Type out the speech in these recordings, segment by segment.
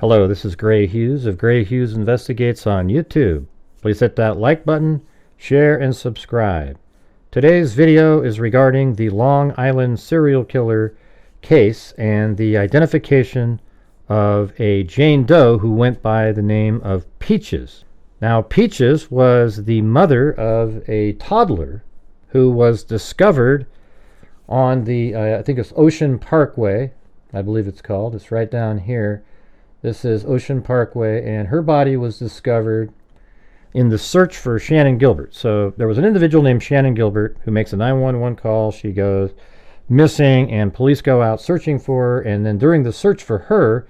Hello, this is Grant Hughes of Grant Hughes Investigates on YouTube. Please hit that like button, share, and subscribe. Today's video is regarding the Long Island serial killer case and the identification of a Jane Doe who went by the name of Peaches. Now, Peaches was the mother of a toddler who was discovered on the, I think it's Ocean Parkway, I believe it's called. It's right down here. This is Ocean Parkway, and her body was discovered in the search for Shannon Gilbert. So there was an individual named Shannon Gilbert who makes a 911 call. She goes missing, and police go out searching for her. And then during the search for her,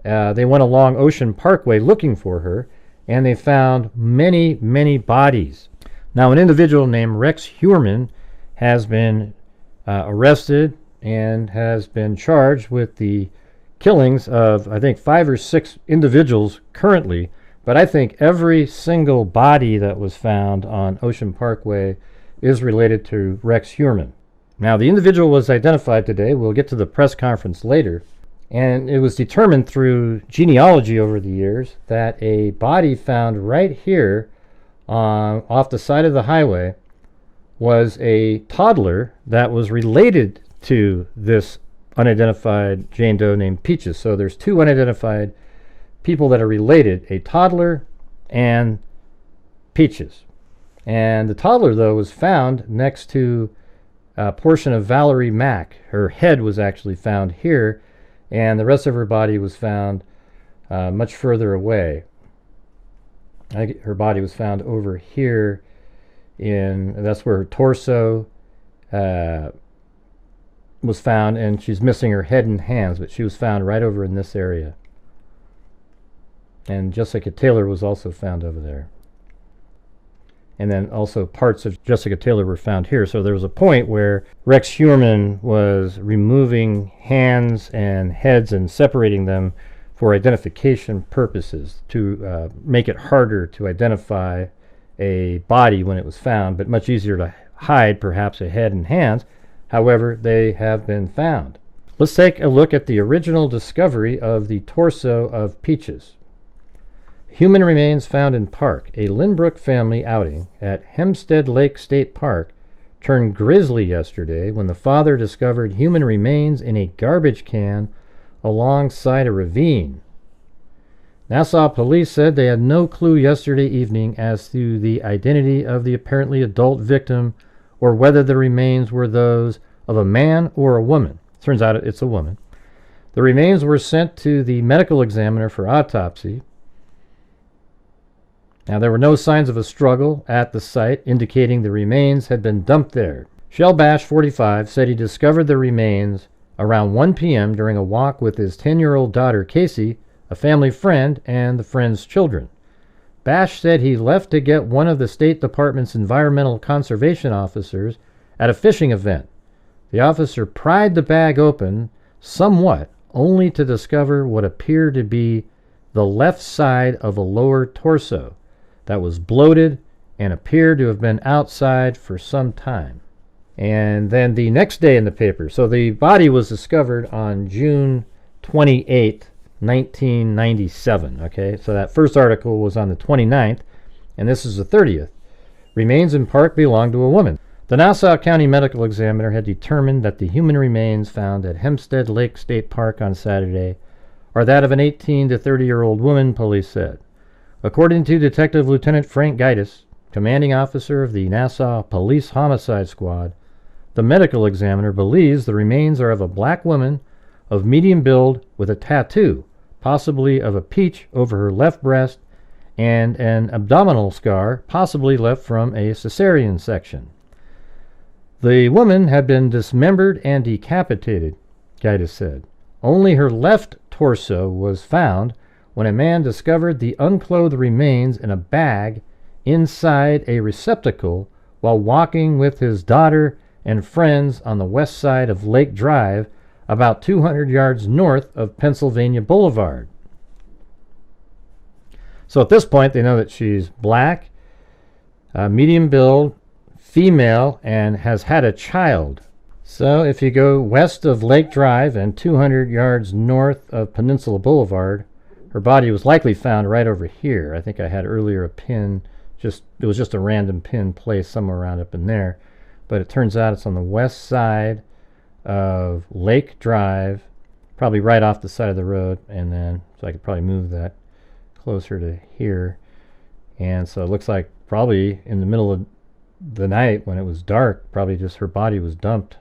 they went along Ocean Parkway looking for her, and they found many, many bodies. Now, an individual named Rex Huerman has been arrested and has been charged with the killings of, I think, 5 or 6 individuals currently, but I think every single body that was found on Ocean Parkway is related to Rex Huerman. Now, the individual was identified today. We'll get to the press conference later, and it was determined through genealogy over the years that a body found right here off the side of the highway was a toddler that was related to this unidentified Jane Doe named Peaches. So there's 2 unidentified people that are related, a toddler and Peaches. And the toddler, though, was found next to a portion of Valerie Mack. Her head was actually found here, and the rest of her body was found much further away. Her body was found over here, that's where her torso was found, and she's missing her head and hands, but she was found right over in this area. And Jessica Taylor was also found over there. And then also parts of Jessica Taylor were found here. So there was a point where Rex Huerman was removing hands and heads and separating them for identification purposes to make it harder to identify a body when it was found, but much easier to hide perhaps a head and hands. However, they have been found. Let's take a look at the original discovery of the torso of Peaches. Human remains found in park. A Lynbrook family outing at Hempstead Lake State Park turned grisly yesterday when the father discovered human remains in a garbage can alongside a ravine. Nassau police said they had no clue yesterday evening as to the identity of the apparently adult victim or whether the remains were those of a man or a woman. Turns out it's a woman. The remains were sent to the medical examiner for autopsy. Now, there were no signs of a struggle at the site, indicating the remains had been dumped there. Shellbash 45 said he discovered the remains around 1 p.m. during a walk with his 10-year-old daughter, Casey, a family friend, and the friend's children. Bash said he left to get one of the State Department's environmental conservation officers at a fishing event. The officer pried the bag open somewhat, only to discover what appeared to be the left side of a lower torso that was bloated and appeared to have been outside for some time. And then the next day in the paper, so the body was discovered on June 28, 1997. Okay, so that first article was on the 29th, and this is the 30th. Remains in park belong to a woman. The Nassau County Medical Examiner had determined that the human remains found at Hempstead Lake State Park on Saturday are that of an 18 to 30-year-old woman, police said. According to Detective Lieutenant Frank Gaitis, commanding officer of the Nassau Police Homicide Squad, the medical examiner believes the remains are of a black woman of medium build with a tattoo, possibly of a peach over her left breast, and an abdominal scar, possibly left from a cesarean section. The woman had been dismembered and decapitated, Gaitis said. Only her left torso was found when a man discovered the unclothed remains in a bag inside a receptacle while walking with his daughter and friends on the west side of Lake Drive, about 200 yards north of Pennsylvania Boulevard. So at this point, they know that she's black, medium build, female, and has had a child. So if you go west of Lake Drive and 200 yards north of Peninsula Boulevard, Her body was likely found right over here. I think I had earlier a pin, it was just a random pin placed somewhere around up in there. But it turns out it's on the west side of Lake Drive, probably right off the side of the road. And then, so I could probably move that closer to here. And so it looks like probably in the middle of the night when it was dark, probably just her body was dumped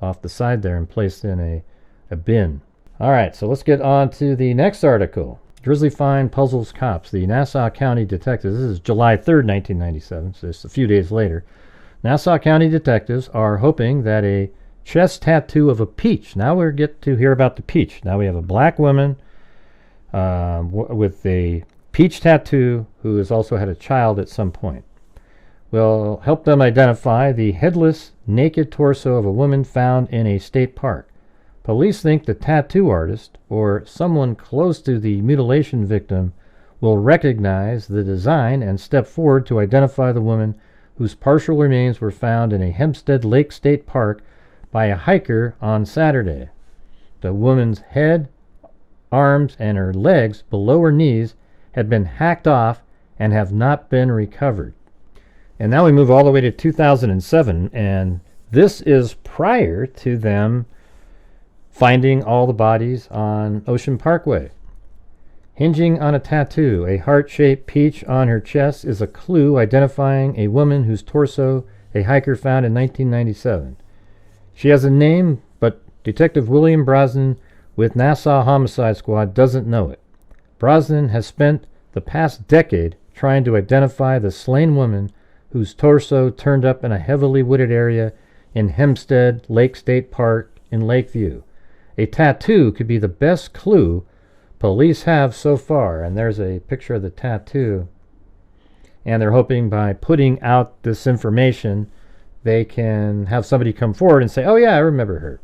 off the side there and placed in a bin. All right, so let's get on to the next article. Grisly find puzzles cops. The Nassau County detectives, this is July 3rd, 1997, so just a few days later. Nassau County detectives are hoping that a chest tattoo of a peach. Now we get to hear about the peach. Now we have a black woman with a peach tattoo who has also had a child at some point. Will help them identify the headless, naked torso of a woman found in a state park. Police think the tattoo artist, or someone close to the mutilation victim, will recognize the design and step forward to identify the woman whose partial remains were found in a Hempstead Lake State Park by a hiker on Saturday. The woman's head, arms, and her legs below her knees had been hacked off and have not been recovered. And now we move all the way to 2007, and this is prior to them finding all the bodies on Ocean Parkway. Hinging on a tattoo, a heart-shaped peach on her chest is a clue identifying a woman whose torso a hiker found in 1997. She has a name, but Detective William Brosnan with Nassau Homicide Squad doesn't know it. Brosnan has spent the past decade trying to identify the slain woman whose torso turned up in a heavily wooded area in Hempstead Lake State Park in Lakeview. A tattoo could be the best clue police have so far, and there's a picture of the tattoo. And they're hoping by putting out this information, they can have somebody come forward and say, oh yeah, I remember her.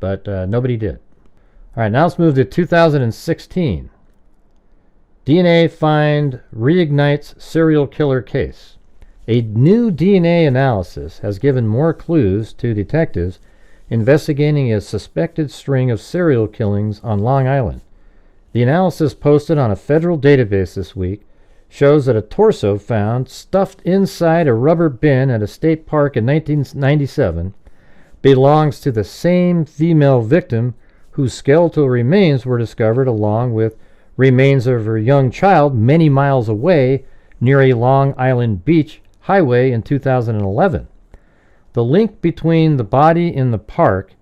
But nobody did. All right, now let's move to 2016. DNA find reignites serial killer case. A new DNA analysis has given more clues to detectives investigating a suspected string of serial killings on Long Island. The analysis posted on a federal database this week shows that a torso found stuffed inside a rubber bin at a state park in 1997 belongs to the same female victim whose skeletal remains were discovered along with remains of her young child many miles away near a Long Island Beach highway in 2011. The link between the body in the park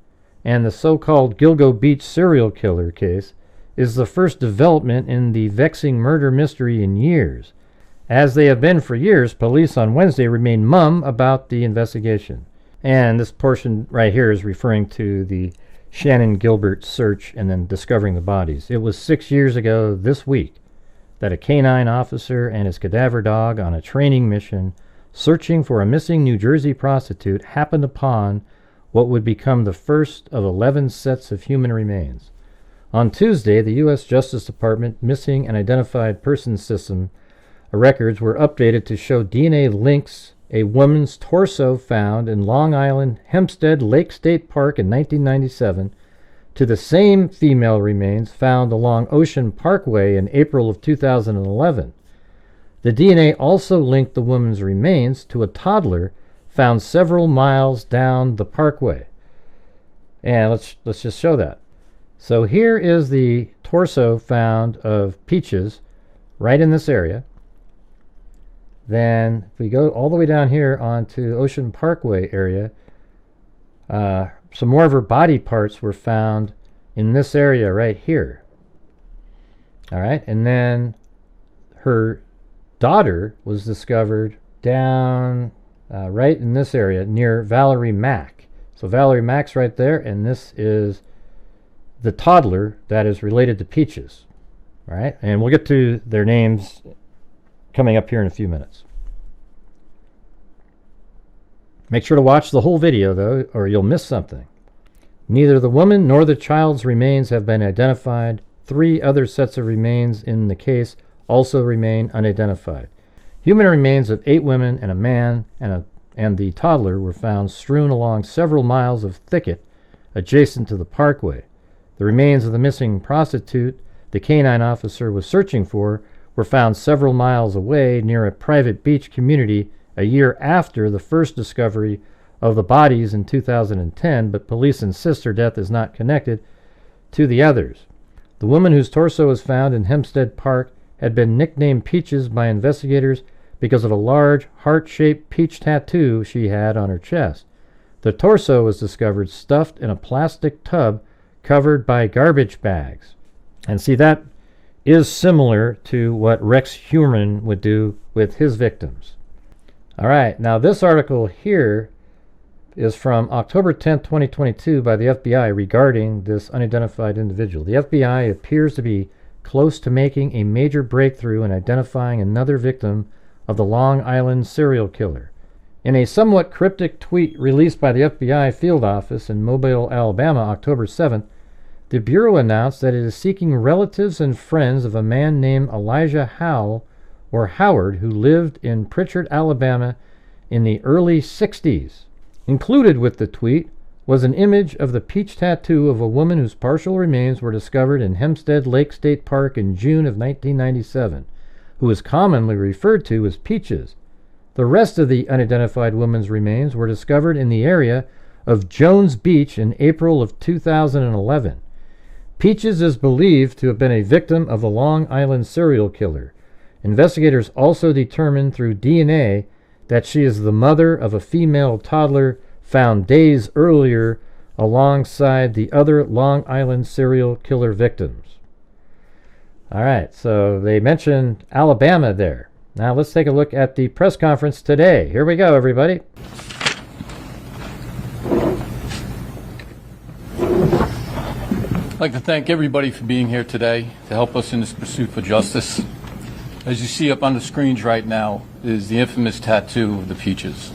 and the so-called Gilgo Beach serial killer case is the first development in the vexing murder mystery in years. As they have been for years, police on Wednesday remained mum about the investigation. And this portion right here is referring to the Shannon Gilbert search and then discovering the bodies. It was 6 years ago this week that a canine officer and his cadaver dog on a training mission searching for a missing New Jersey prostitute happened upon what would become the first of 11 sets of human remains. On Tuesday, the U.S. Justice Department Missing and Identified Persons System records were updated to show DNA links a woman's torso found in Long Island Hempstead Lake State Park in 1997 to the same female remains found along Ocean Parkway in April of 2011. The DNA also linked the woman's remains to a toddler found several miles down the parkway. And let's just show that. So here is the torso found of Peaches right in this area. Then if we go all the way down here onto Ocean Parkway area, some more of her body parts were found in this area right here. All right, and then her daughter was discovered down right in this area near Valerie Mack. So Valerie Mack's right there, and this is the toddler that is related to Peaches. All right, and we'll get to their names coming up here in a few minutes. Make sure to watch the whole video, though, or you'll miss something. Neither the woman nor the child's remains have been identified. 3 other sets of remains in the case also remain unidentified. Human remains of 8 women and a man and the toddler were found strewn along several miles of thicket adjacent to the parkway. The remains of the missing prostitute the canine officer was searching for were found several miles away near a private beach community a year after the first discovery of the bodies in 2010, but police insist her death is not connected to the others. The woman whose torso was found in Hempstead Park had been nicknamed Peaches by investigators because of a large heart-shaped peach tattoo she had on her chest. The torso was discovered stuffed in a plastic tub covered by garbage bags. And see, that is similar to what Rex Human would do with his victims. All right, now this article here is from October 10, 2022 by the FBI regarding this unidentified individual. The FBI appears to be close to making a major breakthrough in identifying another victim of the Long Island serial killer. In a somewhat cryptic tweet released by the FBI field office in Mobile, Alabama, October 7th, the Bureau announced that it is seeking relatives and friends of a man named Elijah Howell, or Howard, who lived in Pritchard, Alabama in the early 60s. Included with the tweet was an image of the peach tattoo of a woman whose partial remains were discovered in Hempstead Lake State Park in June of 1997, who is commonly referred to as Peaches. The rest of the unidentified woman's remains were discovered in the area of Jones Beach in April of 2011. Peaches is believed to have been a victim of the Long Island serial killer. Investigators also determined through DNA that she is the mother of a female toddler found days earlier alongside the other Long Island serial killer victims. All right, so they mentioned Alabama there. Now let's take a look at the press conference today. Here we go, everybody. I'd like to thank everybody for being here today to help us in this pursuit for justice. As you see up on the screens right now is the infamous tattoo of the Peaches.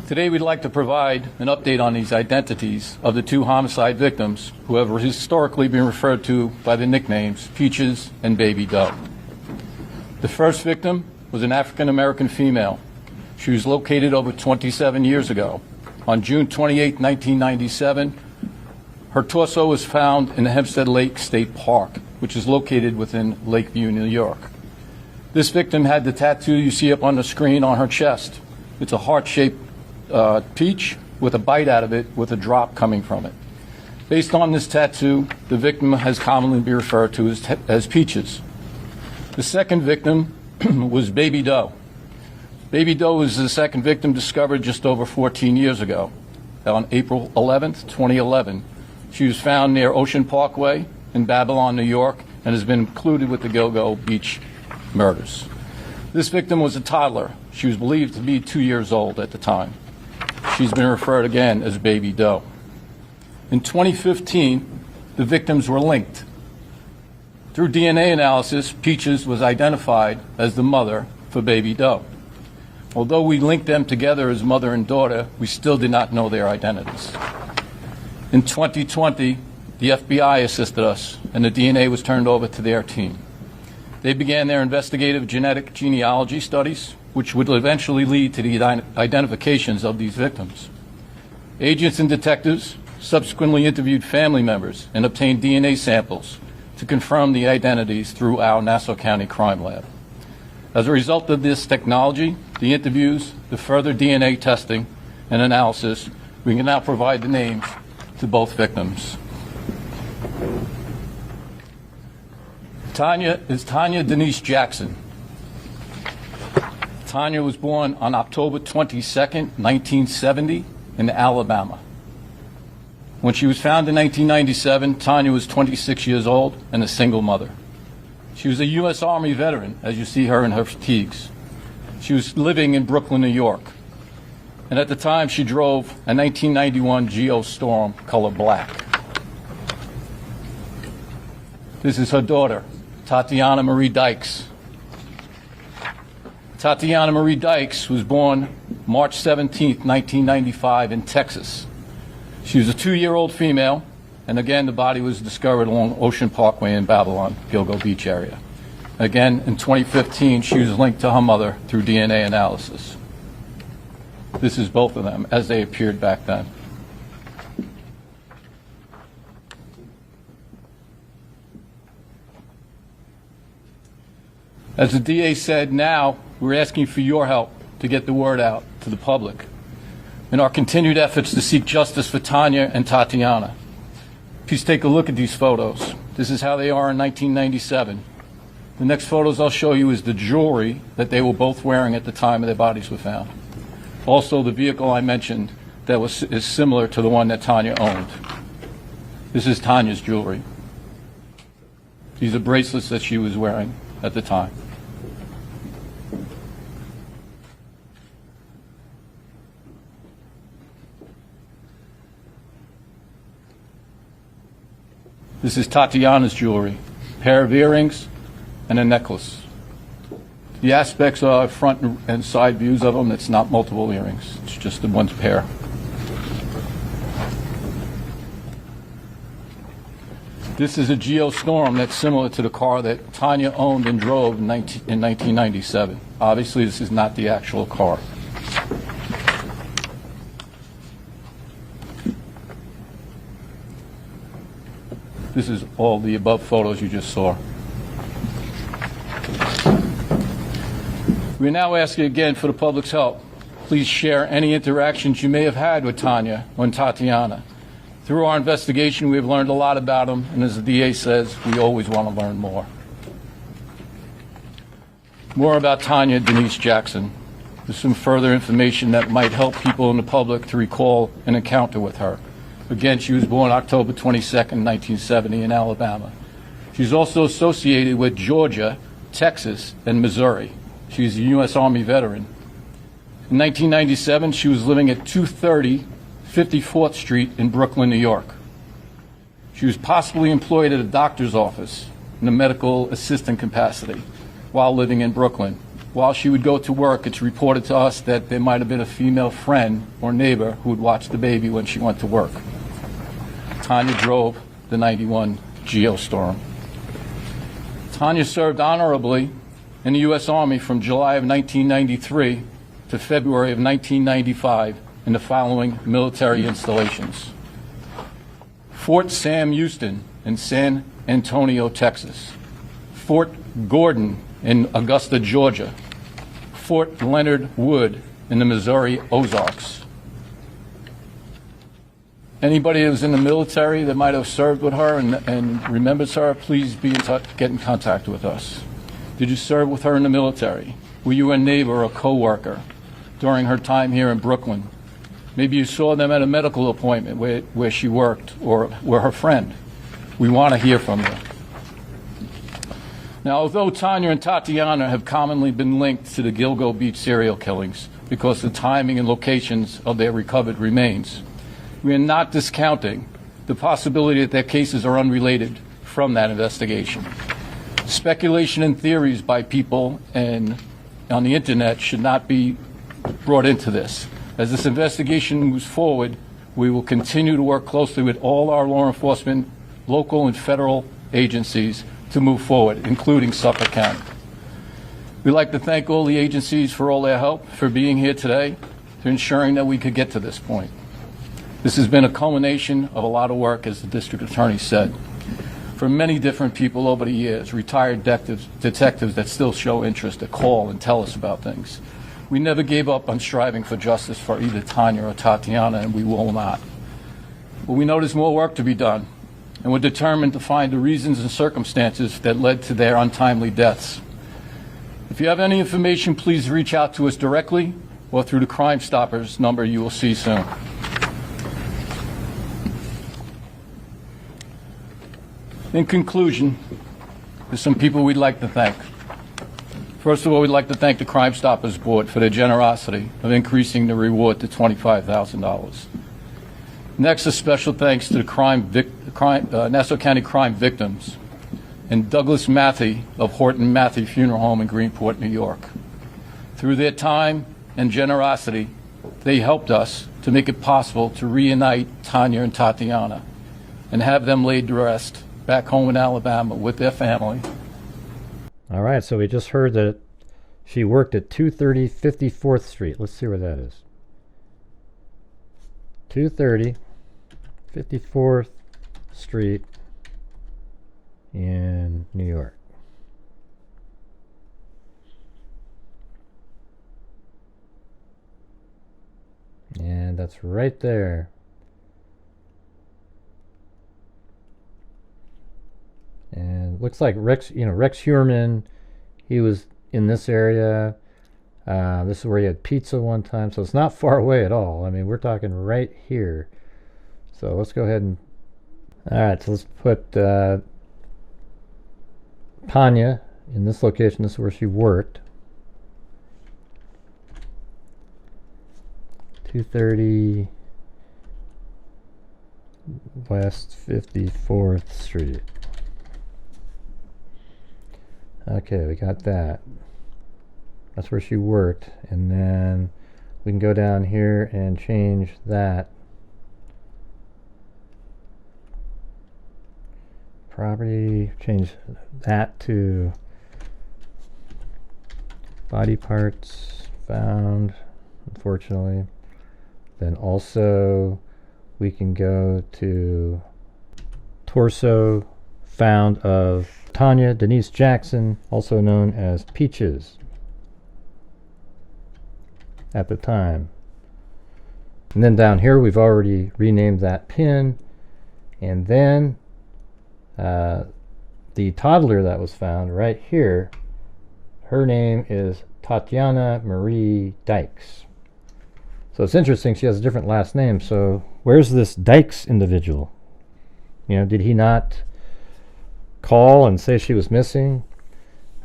Today we'd like to provide an update on these identities of the two homicide victims who have historically been referred to by the nicknames Peaches and Baby Doe. The first victim was an African-American female. She was located over 27 years ago. On June 28, 1997, her torso was found in the Hempstead Lake State Park, which is located within Lakeview, New York. This victim had the tattoo you see up on the screen on her chest. It's a heart-shaped peach with a bite out of it with a drop coming from it. Based on this tattoo, the victim has commonly been referred to as Peaches. The second victim was Baby Doe. Baby Doe was the second victim discovered just over 14 years ago. On April 11th, 2011, she was found near Ocean Parkway in Babylon, New York, and has been included with the Go-Go Beach murders. This victim was a toddler. She was believed to be 2 years old at the time. She's been referred again as Baby Doe. In 2015, the victims were linked. Through DNA analysis, Peaches was identified as the mother for Baby Doe. Although we linked them together as mother and daughter, we still did not know their identities. In 2020, the FBI assisted us, and the DNA was turned over to their team. They began their investigative genetic genealogy studies, which would eventually lead to the identifications of these victims. Agents and detectives subsequently interviewed family members and obtained DNA samples to confirm the identities through our Nassau County Crime Lab. As a result of this technology, the interviews, the further DNA testing and analysis, we can now provide the names to both victims. Tanya is Tanya Denise Jackson. Tanya was born on October 22nd, 1970 in Alabama. When she was found in 1997, Tanya was 26 years old and a single mother. She was a U.S. Army veteran, as you see her in her fatigues. She was living in Brooklyn, New York. And at the time, she drove a 1991 Geo Storm color black. This is her daughter, Tatiana Marie Dykes. Tatiana Marie Dykes was born March 17, 1995 in Texas. She was a 2-year-old female, and again, the body was discovered along Ocean Parkway in Babylon, Gilgo Beach area. Again, in 2015, she was linked to her mother through DNA analysis. This is both of them as they appeared back then. As the DA said, now we're asking for your help to get the word out to the public in our continued efforts to seek justice for Tanya and Tatiana. Please take a look at these photos. This is how they are in 1997. The next photos I'll show you is the jewelry that they were both wearing at the time their bodies were found. Also, the vehicle I mentioned that is similar to the one that Tanya owned. This is Tanya's jewelry. These are bracelets that she was wearing at the time. This is Tatiana's jewelry, a pair of earrings and a necklace. The aspects are front and side views of them. It's not multiple earrings. It's just the one pair. This is a Geostorm that's similar to the car that Tanya owned and drove in 1997. Obviously, this is not the actual car. This is all the above photos you just saw. We now ask you again for the public's help. Please share any interactions you may have had with Tanya or Tatiana. Through our investigation, we have learned a lot about them, and as the DA says, we always want to learn more. More about Tanya Denise Jackson. There's some further information that might help people in the public to recall an encounter with her. Again, she was born October 22nd, 1970 in Alabama. She's also associated with Georgia, Texas, and Missouri. She's a U.S. Army veteran. In 1997, she was living at 230 54th Street in Brooklyn, New York. She was possibly employed at a doctor's office in a medical assistant capacity while living in Brooklyn. While she would go to work, it's reported to us that there might have been a female friend or neighbor who would watch the baby when she went to work. Tanya drove the 91 Geostorm. Tanya served honorably in the U.S. Army from July of 1993 to February of 1995 in the following military installations: Fort Sam Houston in San Antonio, Texas; Fort Gordon in Augusta, Georgia; Fort Leonard Wood in the Missouri Ozarks. Anybody that was in the military that might have served with her and remembers her, please get in contact with us. Did you serve with her in the military? Were you a neighbor or co-worker during her time here in Brooklyn? Maybe you saw them at a medical appointment where she worked or were her friend. We want to hear from you. Now, although Tanya and Tatiana have commonly been linked to the Gilgo Beach serial killings because the timing and locations of their recovered remains, we are not discounting the possibility that their cases are unrelated from that investigation. Speculation and theories by people and on the internet should not be brought into this. As this investigation moves forward, we will continue to work closely with all our law enforcement, local and federal agencies to move forward, including Suffolk County. We'd like to thank all the agencies for all their help, for being here today, for ensuring that we could get to this point. This has been a culmination of a lot of work, as the district attorney said, for many different people over the years, retired detectives that still show interest, that call and tell us about things. We never gave up on striving for justice for either Tanya or Tatiana, and we will not. But we know there's more work to be done, and we're determined to find the reasons and circumstances that led to their untimely deaths. If you have any information, please reach out to us directly or through the Crime Stoppers number you will see soon. In conclusion, there's some people we'd like to thank. First of all, we'd like to thank the Crime Stoppers Board for their generosity of increasing the reward to $25,000. Next, a special thanks to the Nassau County crime victims and Douglas Matthey of Horton Matthey Funeral Home in Greenport, New York. Through their time and generosity, they helped us to make it possible to reunite Tanya and Tatiana and have them laid to rest back home in Alabama with their family. All right, so we just heard that she worked at 230 54th Street. Let's see where that is. 230 54th Street, in New York. That's right there. And looks like Rex, Rex Heuermann, he was in this area. This is where he had pizza one time, so it's not far away at all. I mean, we're talking right here. So let's go ahead and... Alright, so let's put Tanya in this location. This is where she worked. 230 West 54th Street. Okay, we got that. That's where she worked. And then we can go down here and change that. Property, change that to body parts found, unfortunately. Then also we can go to torso found of Tanya Denise Jackson, also known as Peaches at the time. And then down here we've already renamed that pin. And then the toddler that was found right here, her name is Tatiana Marie Dykes. So it's interesting, she has a different last name. So where's this Dykes individual? Did he not call and say she was missing?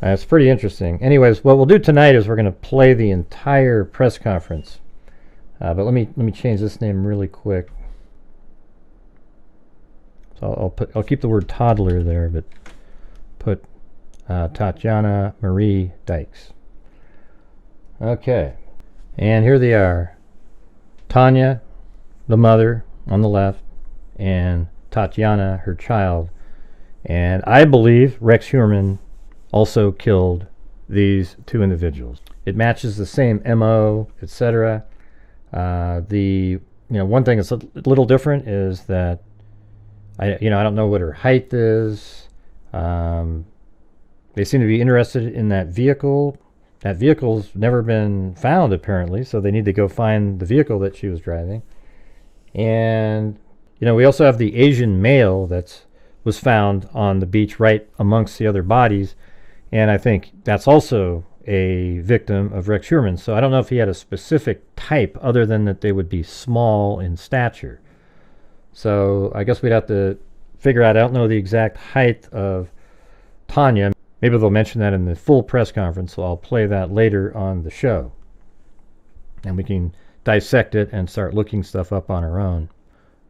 It's pretty interesting. Anyways, what we'll do tonight is we're going to play the entire press conference. But let me change this name really quick. So I'll keep the word toddler there, but put Tatiana Marie Dykes. Okay, and here they are. Tanya, the mother, on the left, and Tatiana, her child. And I believe Rex Heuermann also killed these two individuals. It matches the same MO, etc. One thing that's a little different is that I don't know what her height is. They seem to be interested in that vehicle. That vehicle's never been found, apparently, so they need to go find the vehicle that she was driving. And, we also have the Asian male that was found on the beach right amongst the other bodies, and I think that's also a victim of Rex Heuermann. So I don't know if he had a specific type other than that they would be small in stature. So I guess we'd have to figure out, I don't know the exact height of Tanya. Maybe they'll mention that in the full press conference, so I'll play that later on the show. And we can dissect it and start looking stuff up on our own.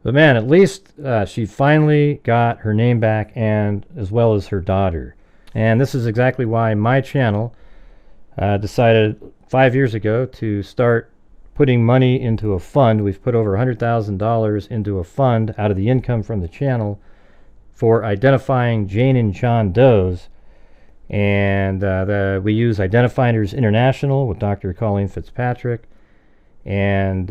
But man, at least she finally got her name back, and as well as her daughter. And this is exactly why my channel decided 5 years ago to start putting money into a fund. We've put over $100,000 into a fund out of the income from the channel for identifying Jane and John Does. And we use Identifinders International with Dr. Colleen Fitzpatrick. And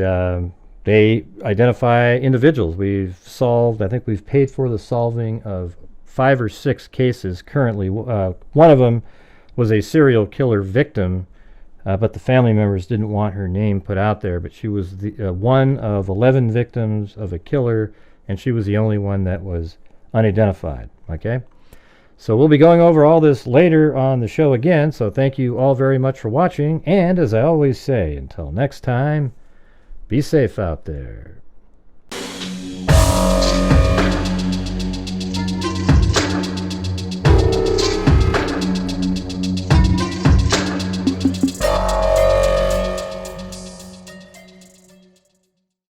they identify individuals. I think we've paid for the solving of 5 or 6 cases currently. One of them was a serial killer victim, but the family members didn't want her name put out there. But she was the one of 11 victims of a killer, and she was the only one that was unidentified. Okay? So we'll be going over all this later on the show again, so thank you all very much for watching, and as I always say, until next time, be safe out there.